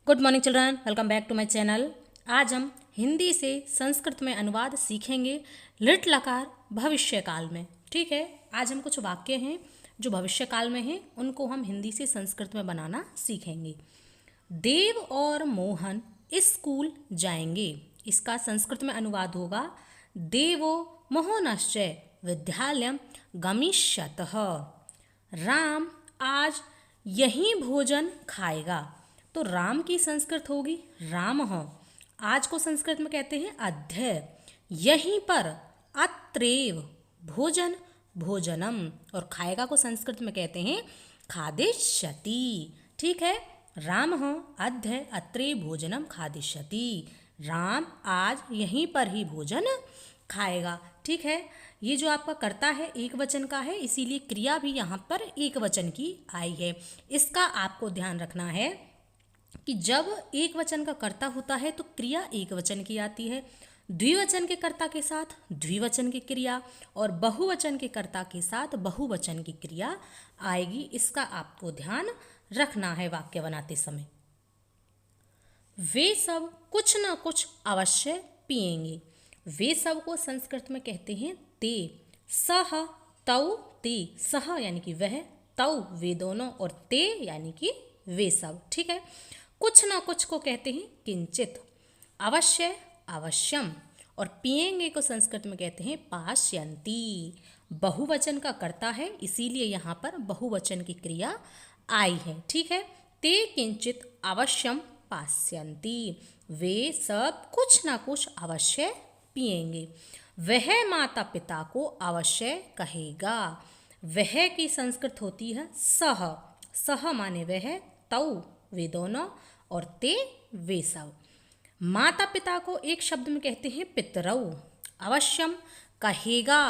Good morning children, welcome back to my channel. आज हम हिंदी से संस्कृत में अनुवाद सीखेंगे लिट लकार भविष्य काल में। ठीक है, आज हम कुछ वाक्य हैं जो भविष्य काल में हैं, उनको हम हिंदी से संस्कृत में बनाना सीखेंगे। देव और मोहन स्कूल जाएंगे, इसका संस्कृत में अनुवाद होगा देवो मोहनश्च विद्यालयं गमिष्यतः। राम आज यहीं भोजन खाएगा, तो राम की संस्कृत होगी रामः। आज को संस्कृत में कहते हैं अध्य। यहीं पर अत्रैव भोजन भोजनम, और खाएगा को संस्कृत में कहते हैं खादिष्यति। ठीक है, रामः अध्य अत्रैव भोजनम खादिष्यति। राम आज यहीं पर ही भोजन खाएगा। ठीक है, ये जो आपका कर्ता है एक वचन का है, इसीलिए क्रिया भी यहाँ पर एक वचन की आई है। इसका आपको ध्यान रखना है कि जब एक वचन का कर्ता होता है तो क्रिया एक वचन की आती है, द्विवचन के कर्ता के साथ द्विवचन की क्रिया, और बहुवचन के कर्ता के साथ बहुवचन की क्रिया आएगी। इसका आपको ध्यान रखना है वाक्य बनाते समय। वे सब कुछ न कुछ अवश्य पिएंगे। वे सब को संस्कृत में कहते हैं ते। सह तौ ते, सह यानी कि वह, तौ वे दोनों, और ते यानी कि वे सब। ठीक है, कुछ ना कुछ को कहते हैं किंचित, अवश्य अवश्यम, और पिएंगे को संस्कृत में कहते हैं पास्यन्ति। बहुवचन का कर्ता है, इसीलिए यहाँ पर बहुवचन की क्रिया आई है। ठीक है, ते किंचित अवश्यम पास्यन्ति, वे सब कुछ ना कुछ अवश्य पिएंगे। वह माता पिता को अवश्य कहेगा। वह की संस्कृत होती है सह। सह माने वह, तौ वे दोनों, और ते वे सब। माता पिता को एक शब्द में कहते हैं पितरौ। अवश्यम कहेगा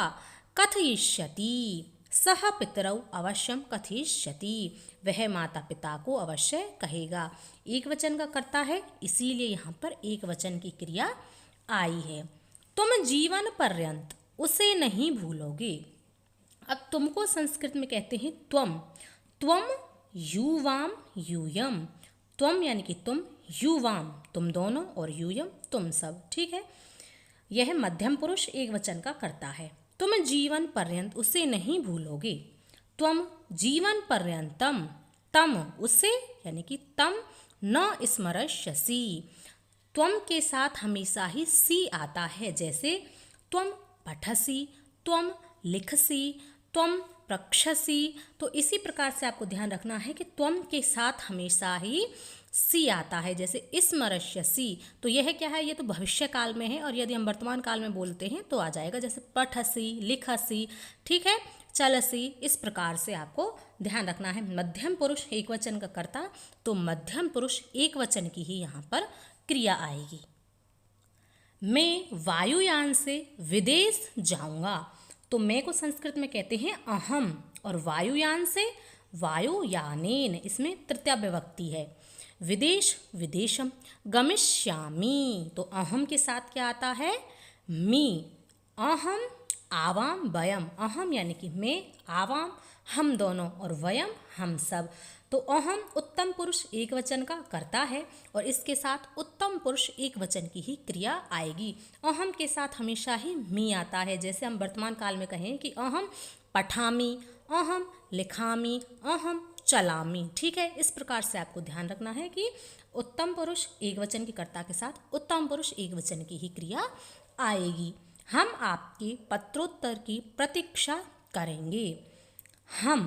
कथयिष्यति। सह पितरौ अवश्यम कथयिष्यति, वह माता पिता को अवश्य कहेगा। एक वचन का कर्ता है, इसीलिए यहाँ पर एक वचन की क्रिया आई है। तुम जीवन पर्यंत उसे नहीं भूलोगे। अब तुमको संस्कृत में कहते हैं त्वम। त्वम युवाम यूयम। त्वम यानी कि तुम, युवाम तुम दोनों, और यूयम तुम सब। ठीक है, यह मध्यम पुरुष एक वचन का कर्ता है। तुम जीवन पर्यंत उसे नहीं भूलोगे। त्वम जीवन पर्यंतम, तम उसे यानी कि तम न स्मरष्यसि। त्वम के साथ हमेशा ही सी आता है, जैसे त्वम पठसि, त्वम लिखसि, त्वम प्रक्षसि। तो इसी प्रकार से आपको ध्यान रखना है कि त्वम के साथ हमेशा ही सी आता है, जैसे स्मरष्यसि। तो यह क्या है, ये तो भविष्य काल में है, और यदि हम वर्तमान काल में बोलते हैं तो आ जाएगा, जैसे पठसि, लिखसि, ठीक है, चलसि। इस प्रकार से आपको ध्यान रखना है। मध्यम पुरुष एक वचन का कर्ता, तो मध्यम पुरुष एक वचन की ही यहाँ पर क्रिया आएगी। मैं वायुयान से विदेश जाऊंगा, तो मैं को संस्कृत में कहते हैं अहम, और वायुयान से वायुयानेन, इसमें तृतीया विभक्ति है। विदेश विदेशम, गमिष्यामि, तो अहम के साथ क्या आता है मी। अहम आवाम वयम, अहम यानी कि मैं, आवाम हम दोनों, और वयम हम सब। तो अहम उत्तम पुरुष एक वचन का कर्ता है, और इसके साथ उत्तम पुरुष एक वचन की ही क्रिया आएगी। अहम के साथ हमेशा ही मी आता है, जैसे हम वर्तमान काल में कहें कि अहम पठामि, अहम लिखामि, अहम चलामि। ठीक है, इस प्रकार से आपको ध्यान रखना है कि उत्तम पुरुष एक वचन की कर्ता के साथ उत्तम पुरुष एक वचन की ही क्रिया आएगी। हम आपके पत्रोत्तर की प्रतीक्षा करेंगे। हम,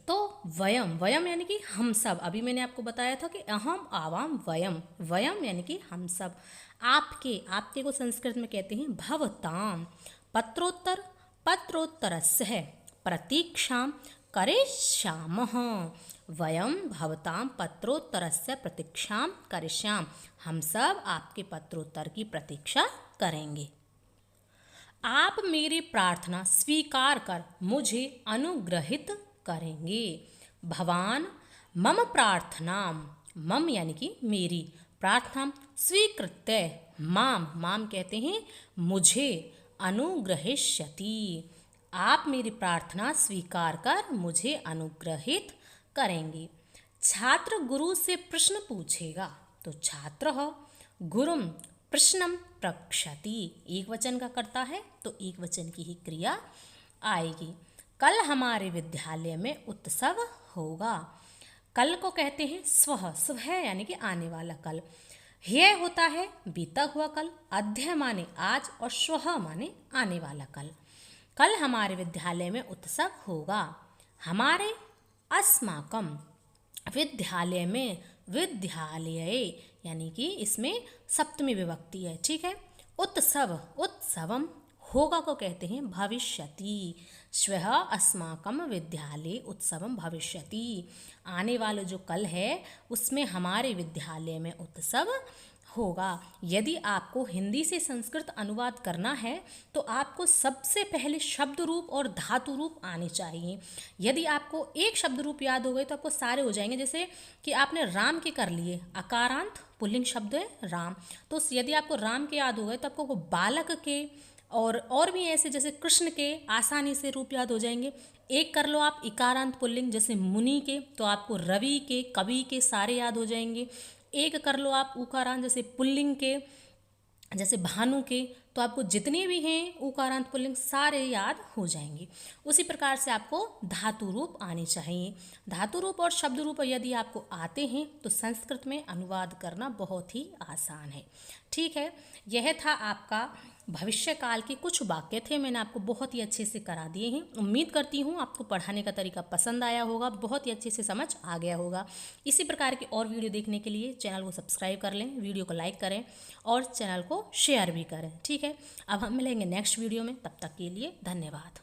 तो वयम, वयम यानी कि हम सब। अभी मैंने आपको बताया था कि अहम आवाम वयम, वयम यानी कि हम सब। आपके, आपके को संस्कृत में कहते हैं भवताम। पत्रोत्तर पत्रोत्तरस्य प्रतीक्षां करिष्यामः। वयम भवतां पत्रोत्तरस्य प्रतीक्षां करिष्याम, हम सब आपके पत्रोत्तर की प्रतीक्षा करेंगे। आप मेरी प्रार्थना स्वीकार कर मुझे अनुग्रहित करेंगे। भवान मम प्रार्थनाम, मम यानी कि मेरी, प्रार्थना स्वीकृत्य, माम, माम कहते हैं मुझे, अनुग्रहिष्यति, आप मेरी प्रार्थना स्वीकार कर मुझे अनुग्रहित करेंगे। छात्र गुरु से प्रश्न पूछेगा तो छात्र गुरुम प्रश्नम प्रक्षति, एक वचन का करता है तो एक वचन की ही क्रिया आएगी। कल हमारे विद्यालय में उत्सव होगा। कल को कहते हैं स्वः, स्वः यानी कि आने वाला कल। ह्यः होता है बीता हुआ कल, अद्य माने आज और श्वः माने आने वाला कल। कल हमारे विद्यालय में उत्सव होगा। हमारे अस्माकम विद्यालय में, विद्यालय यानी कि इसमें सप्तमी विभक्ति है, ठीक है। उत्सव, उत्सवम, होगा को कहते हैं भविष्यति। श्वः अस्माकं विद्यालये उत्सवम भविष्यति, आने वाला जो कल है उसमें हमारे विद्यालय में उत्सव होगा। यदि आपको हिंदी से संस्कृत अनुवाद करना है तो आपको सबसे पहले शब्द रूप और धातु रूप आने चाहिए। यदि आपको एक शब्द रूप याद हो गए तो आपको सारे हो जाएंगे। जैसे कि आपने राम के कर लिए, अकारांत पुल्लिंग शब्द है राम, तो यदि आपको राम के याद हो गए तो आपको बालक के और भी ऐसे जैसे कृष्ण के आसानी से रूप याद हो जाएंगे। एक कर लो आप इकारांत पुल्लिंग जैसे मुनि के, तो आपको रवि के, कवि के सारे याद हो जाएंगे। एक कर लो आप उकारांत जैसे पुल्लिंग के, जैसे भानु के, तो आपको जितने भी हैं उकारांत पुल्लिंग सारे याद हो जाएंगे। उसी प्रकार से आपको धातु रूप आने चाहिए। धातु रूप और शब्द रूप यदि आपको आते हैं तो संस्कृत में अनुवाद करना बहुत ही आसान है, ठीक है। यह था आपका भविष्य काल के कुछ वाक्य थे, मैंने आपको बहुत ही अच्छे से करा दिए हैं। उम्मीद करती हूँ आपको पढ़ाने का तरीका पसंद आया होगा, बहुत ही अच्छे से समझ आ गया होगा। इसी प्रकार के और वीडियो देखने के लिए चैनल को सब्सक्राइब कर लें, वीडियो को लाइक करें और चैनल को शेयर भी करें, ठीक है। अब हम मिलेंगे नेक्स्ट वीडियो में, तब तक के लिए धन्यवाद।